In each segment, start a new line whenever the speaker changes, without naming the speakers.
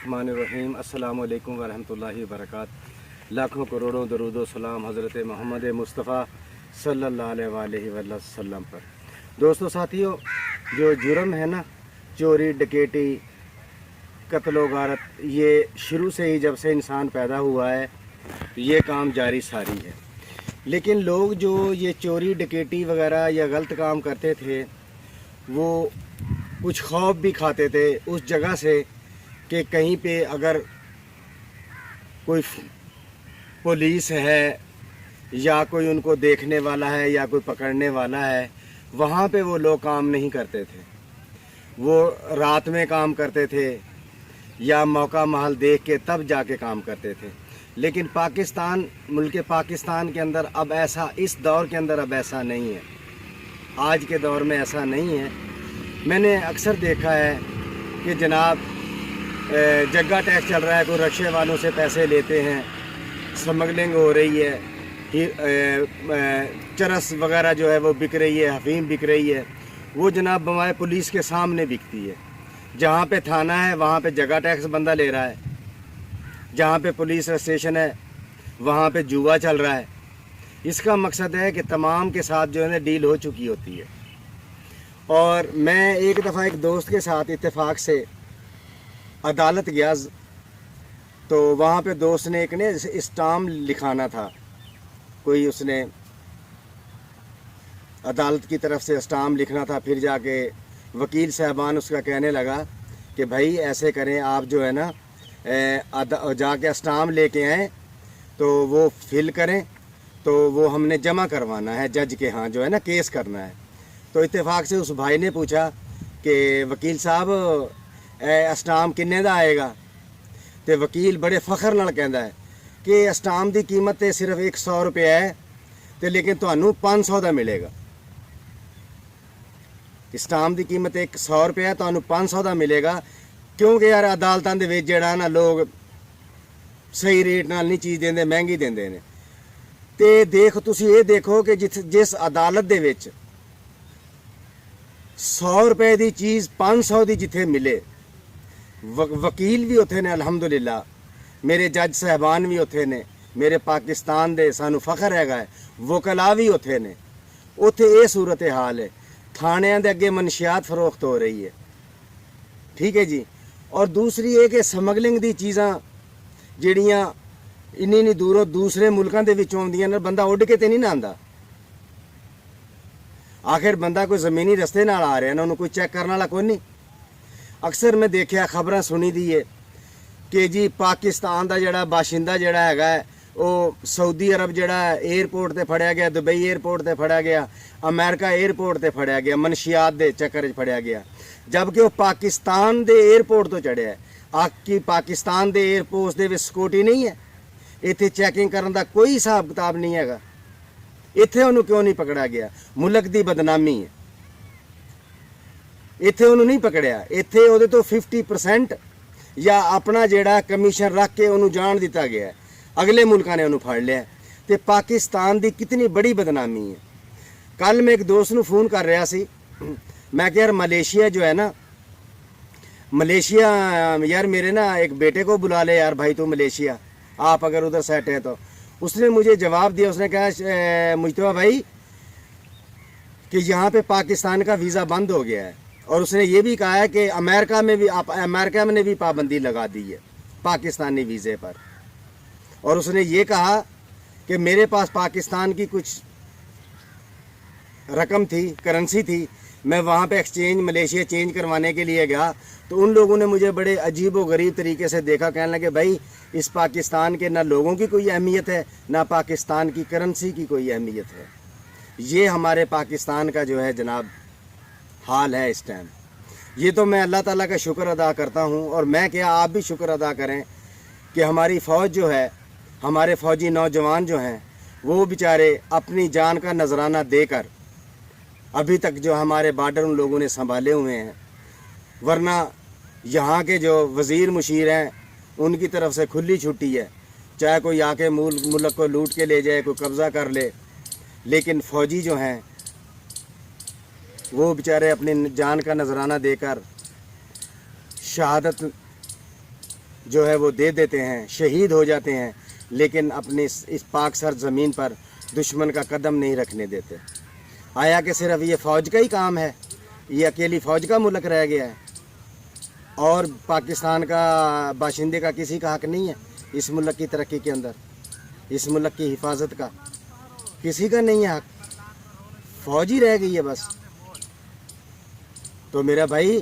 बिस्मिल्लाहिर्रहमानिर्रहीम। अस्सलामु अलैकुम वरहमतुल्लाहि वबरकातुहू। लाखों करोड़ों दरूद व सलाम हज़रत मोहम्मद मुस्तफ़ा सल्लल्लाहु अलैहि वसल्लम पर। दोस्तों साथियों, जो जुर्म है ना, चोरी डकैती कत्ल गारत, ये शुरू से ही जब से इंसान पैदा हुआ है ये काम जारी सारी है। लेकिन लोग जो ये चोरी डकैती वगैरह या गलत काम करते थे वो कुछ खौफ भी खाते थे उस जगह से कि कहीं पे अगर कोई पुलिस है या कोई उनको देखने वाला है या कोई पकड़ने वाला है, वहाँ पे वो लोग काम नहीं करते थे। वो रात में काम करते थे या मौका महल देख के तब जाके काम करते थे। लेकिन पाकिस्तान, मुल्क पाकिस्तान के अंदर अब ऐसा, इस दौर के अंदर अब ऐसा नहीं है। आज के दौर में ऐसा नहीं है। मैंने अक्सर देखा है कि जनाब जग्गा टैक्स चल रहा है, कोई रक्शे वालों से पैसे लेते हैं, स्मगलिंग हो रही है, चरस वगैरह जो है वो बिक रही है, अफीम बिक रही है। वो जनाब बमाए पुलिस के सामने बिकती है। जहाँ पे थाना है वहाँ पे जगह टैक्स बंदा ले रहा है, जहाँ पे पुलिस स्टेशन है वहाँ पे जुआ चल रहा है। इसका मकसद है कि तमाम के साथ जो है ना डील हो चुकी होती है। और मैं एक दफ़ा एक दोस्त के साथ इत्तेफाक से अदालत गया, तो वहाँ पे दोस्त ने एक ने स्टाम्प लिखाना था, कोई उसने अदालत की तरफ से स्टाम्प लिखना था। फिर जाके वकील साहबान उसका कहने लगा कि भाई ऐसे करें, आप जो है ना जाके स्टाम्प लेके आएँ तो वो फिल करें, तो वो हमने जमा करवाना है जज के यहाँ, जो है ना केस करना है। तो इत्तेफाक से उस भाई ने पूछा कि वकील साहब स्टाम्प किन्ने दा आएगा। तो वकील बड़े फखर नाल कहंदा है कि स्टाम्प की कीमत तो सिर्फ 100 रुपये है, तो लेकिन तुहानू 500 का मिलेगा। स्टाम्प की कीमत 100 रुपये है, तुहानू 500 का मिलेगा, क्योंकि यार अदालतां दे विच जिहड़ा ना लोग सही रेट नाल नहीं चीज़ देंदे, महंगी देंदे ने। ते देख तुसीं ये देखो कि जिस अदालत दे विच 100 रुपये की चीज़ 500 की जिथे मिले, वकील भी उत्थे ने, अलहमदुलिल्लाह मेरे जज साहबान भी उत्थे ने, मेरे पाकिस्तान दे सानू फखर हैगा, वकला भी उत्थे ने। उत्थे ये सूरत हाल है, थाणियां दे अगे मनशियात फरोख्त हो रही है, ठीक है जी। और दूसरी ये कि स्मगलिंग दी चीज़ां जिहड़ियां इन्नी दूरों दूसरे मुल्कां दे विचों आउंदियां ने, बंदा उड़ के ते नहीं ना आंदा। आखिर बंदा कोई ज़मीनी रस्ते नाल आ रहा है ना, उन्होंने कोई चेक करने वाला कोई नहीं। अक्सर मैं देखिया खबरां सुनी दी है कि जी पाकिस्तान का जिहड़ा बाशिंदा जिहड़ा हैगा वो सऊदी अरब जिहड़ा एयरपोर्ट ते फड़िया गया, दुबई एयरपोर्ट ते फड़िया गया, अमेरिका एयरपोर्ट ते फड़िया गया, मनशियात दे चक्कर च फड़िया गया, जबकि वो पाकिस्तान दे एयरपोर्ट तो चढ़िया है। आखी पाकिस्तान दे एयरपोर्ट दे विच सिक्योरिटी नहीं है, इत्थे चैकिंग करने का कोई हिसाब किताब नहीं हैगा। इत्थे उन्होंने क्यों नहीं पकड़ा गया? मुल्क की बदनामी है, इत्थे उन्होंने नहीं पकड़िया। इत्थे उहदे तो 50% या अपना जिहड़ा कमीशन रख के उन्होंने जान दिता गया, अगले मुल्कां ने उन्होंने फड़ लिया। तो पाकिस्तान की कितनी बड़ी बदनामी है। कल मैं एक दोस्त नूं फोन कर रहा सी, मैं कहा यार मलेशिया जो है ना, मलेशिया यार मेरे ना एक बेटे को बुला ले यार भाई, तू मलेशिया आप अगर उधर सेट है तो। उसने मुझे जवाब दिया, उसने कहा मुजतबा भाई कि यहाँ पे पाकिस्तान का वीज़ा बंद हो गया है, और उसने ये भी कहा है कि अमेरिका में ने भी पाबंदी लगा दी है पाकिस्तानी वीज़े पर। और उसने ये कहा कि मेरे पास पाकिस्तान की कुछ रकम थी, करेंसी थी, मैं वहाँ पे एक्सचेंज मलेशिया चेंज करवाने के लिए गया, तो उन लोगों ने मुझे बड़े अजीब व गरीब तरीके से देखा, कहने लगे भाई इस पाकिस्तान के ना लोगों की कोई अहमियत है, ना पाकिस्तान की करेंसी की कोई अहमियत है। ये हमारे पाकिस्तान का जो है जनाब हाल है इस टाइम। ये तो मैं अल्लाह ताला का शुक्र अदा करता हूँ, और मैं क्या आप भी शुक्र अदा करें कि हमारी फ़ौज जो है, हमारे फ़ौजी नौजवान जो हैं वो बेचारे अपनी जान का नजराना देकर अभी तक जो हमारे बार्डर उन लोगों ने संभाले हुए हैं। वरना यहाँ के जो वज़ीर मुशीर हैं उनकी तरफ से खुली छुट्टी है, चाहे कोई आके मुल्क को लूट के ले जाए, कोई कब्ज़ा कर ले, लेकिन फ़ौजी जो हैं वो बेचारे अपनी जान का नजराना देकर शहादत جو ہے وہ دے دیتے ہیں، شہید ہو جاتے ہیں، لیکن اپنی اس پاک سر زمین پر دشمن کا قدم نہیں رکھنے دیتے۔ آیا کہ صرف یہ فوج کا ہی کام ہے؟ یہ اکیلی فوج کا ملک رہ گیا ہے اور پاکستان کا باشندے کا کسی کا حق نہیں ہے اس ملک کی ترقی کے اندر، اس ملک کی حفاظت کا کسی کا نہیں ہے حق، فوج ہی رہ گئی ہے بس۔ تو میرا بھائی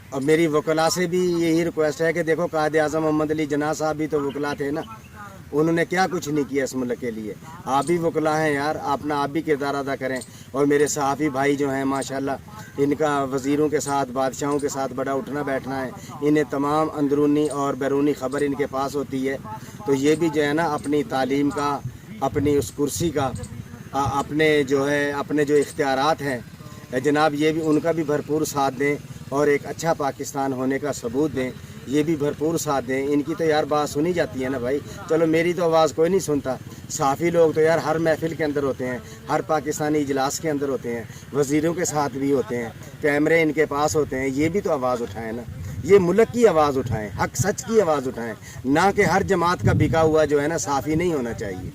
اور میری وکلا سے بھی یہی ریکویسٹ ہے کہ دیکھو قائد اعظم محمد علی جناح صاحب بھی تو وکلا تھے نا، انہوں نے کیا کچھ نہیں کیا اس ملک کے لیے، آپ بھی وکلا ہیں یار، آپ بھی کردار ادا کریں۔ اور میرے صحافی بھائی جو ہیں ماشاءاللہ، ان کا وزیروں کے ساتھ بادشاہوں کے ساتھ بڑا اٹھنا بیٹھنا ہے، انہیں تمام اندرونی اور بیرونی خبر ان کے پاس ہوتی ہے، تو یہ بھی جو ہے نا اپنی تعلیم کا، اپنی اس کرسی کا، اپنے جو اختیارات ہیں جناب، یہ بھی ان کا بھی بھرپور ساتھ دیں اور ایک اچھا پاکستان ہونے کا ثبوت دیں، یہ بھی بھرپور ساتھ دیں۔ ان کی تو یار بات سنی جاتی ہے نا بھائی، چلو میری تو آواز کوئی نہیں سنتا، صحافی لوگ تو یار ہر محفل کے اندر ہوتے ہیں، ہر پاکستانی اجلاس کے اندر ہوتے ہیں، وزیروں کے ساتھ بھی ہوتے ہیں، کیمرے ان کے پاس ہوتے ہیں، یہ بھی تو آواز اٹھائیں نا، یہ ملک کی آواز اٹھائیں، حق سچ کی آواز اٹھائیں، نہ کہ ہر جماعت کا بکا ہوا جو ہے نا صحافی نہیں ہونا چاہیے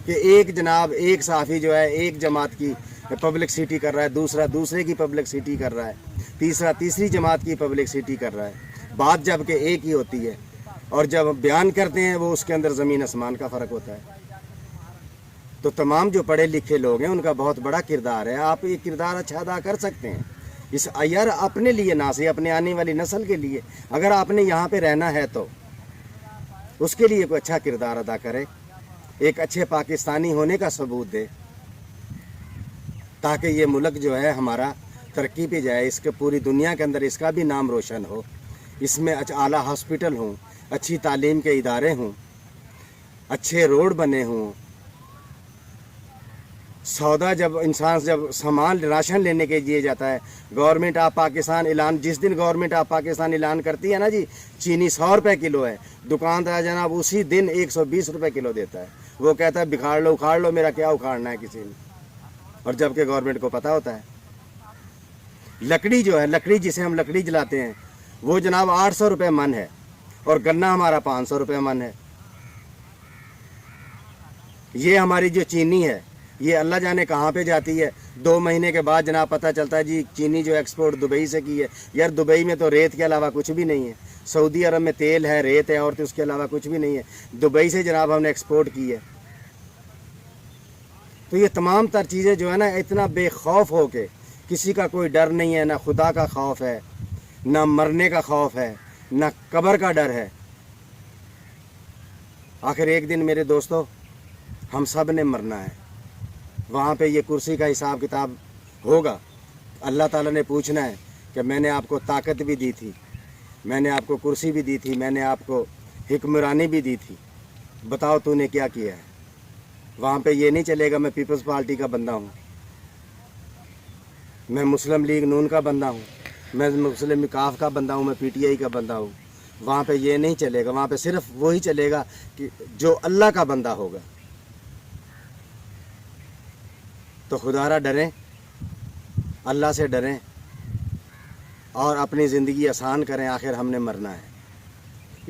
کہ ایک صحافی جو ہے ایک جماعت کی پبلکسٹی کر رہا ہے، دوسرے کی پبلکسٹی کر رہا ہے، تیسری جماعت کی پبلکسٹی کر رہا ہے، بات جب کہ ایک ہی ہوتی ہے اور جب بیان کرتے ہیں وہ اس کے اندر زمین آسمان کا فرق ہوتا ہے۔ تو تمام جو پڑھے لکھے لوگ ہیں ان کا بہت بڑا کردار ہے، آپ یہ کردار اچھا ادا کر سکتے ہیں اس یار اپنے لیے، نہ صرف اپنے آنے والی نسل کے لیے، اگر آپ نے یہاں پہ رہنا ہے تو اس کے لیے کوئی اچھا کردار ادا کرے، ایک اچھے پاکستانی ہونے کا ثبوت دے، تاکہ یہ ملک جو ہے ہمارا ترقی پہ جائے، اس کے پوری دنیا کے اندر اس کا بھی نام روشن ہو، اس میں اعلیٰ ہاسپٹل ہوں، اچھی تعلیم کے ادارے ہوں، اچھے روڈ بنے ہوں، سودا جب سامان راشن لینے کے لیے جاتا ہے، گورنمنٹ آف پاکستان جس دن گورنمنٹ آف پاکستان اعلان کرتی ہے نا جی چینی 100 روپے کلو ہے، دکاندار جناب اسی دن 120 روپے کلو دیتا ہے، وہ کہتا ہے بکھاڑ لو اکھاڑ لو، میرا کیا اکھاڑنا ہے کسی نے، اور جبکہ گورنمنٹ کو پتہ ہوتا ہے۔ لکڑی جسے ہم لکڑی جلاتے ہیں وہ جناب 800 روپے من ہے اور گنا ہمارا 500 روپے من ہے۔ یہ ہماری جو چینی ہے یہ اللہ جانے کہاں پہ جاتی ہے، 2 مہینے کے بعد جناب پتہ چلتا ہے جی چینی جو ایکسپورٹ دبئی سے کی ہے، یار دبئی میں تو ریت کے علاوہ کچھ بھی نہیں ہے، سعودی عرب میں تیل ہے، ریت ہے، اور تو اس کے علاوہ کچھ بھی نہیں ہے، دبئی سے جناب ہم نے ایکسپورٹ کی ہے۔ تو یہ تمام تر چیزیں جو ہے نا اتنا بے خوف ہو کے، کسی کا کوئی ڈر نہیں ہے، نہ خدا کا خوف ہے، نہ مرنے کا خوف ہے، نہ قبر کا ڈر ہے۔ آخر ایک دن میرے دوستو ہم سب نے مرنا ہے، وہاں پہ یہ کرسی کا حساب کتاب ہوگا، اللہ تعالیٰ نے پوچھنا ہے کہ میں نے آپ کو طاقت بھی دی تھی، میں نے آپ کو کرسی بھی دی تھی، میں نے آپ کو حکمرانی بھی دی تھی، بتاؤ تو نے کیا کیا ہے۔ وہاں پہ یہ نہیں چلے گا میں پیپلز پارٹی کا بندہ ہوں، میں مسلم لیگ نون کا بندہ ہوں، میں مسلم کاف کا بندہ ہوں، میں پی ٹی آئی کا بندہ ہوں، وہاں پہ یہ نہیں چلے گا، وہاں پہ صرف وہی چلے گا کہ جو اللہ کا بندہ ہوگا۔ تو خدا را ڈریں، اللہ سے ڈریں اور اپنی زندگی آسان کریں، آخر ہم نے مرنا ہے۔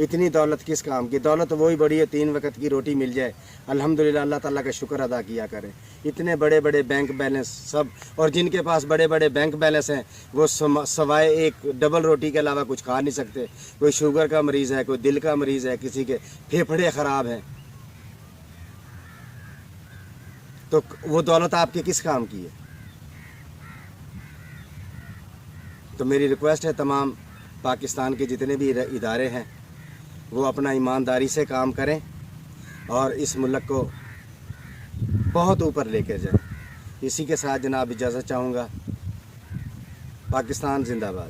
اتنی دولت کس کام کی؟ دولت وہی بڑی ہے 3 وقت کی روٹی مل جائے، الحمدللہ اللہ تعالیٰ کا شکر ادا کیا کریں۔ اتنے بڑے بڑے بینک بیلنس سب، اور جن کے پاس بڑے بڑے بینک بیلنس ہیں وہ سوائے ایک ڈبل روٹی کے علاوہ کچھ کھا نہیں سکتے، کوئی شوگر کا مریض ہے، کوئی دل کا مریض ہے، کسی کے پھیپھڑے خراب ہیں، تو وہ دولت آپ کے کس کام کی ہے؟ تو میری ریکویسٹ ہے تمام پاکستان کے جتنے بھی ادارے ہیں وہ اپنا ایمانداری سے کام کریں اور اس ملک کو بہت اوپر لے کے جائیں۔ اسی کے ساتھ جناب اجازت چاہوں گا۔ پاکستان زندہ باد۔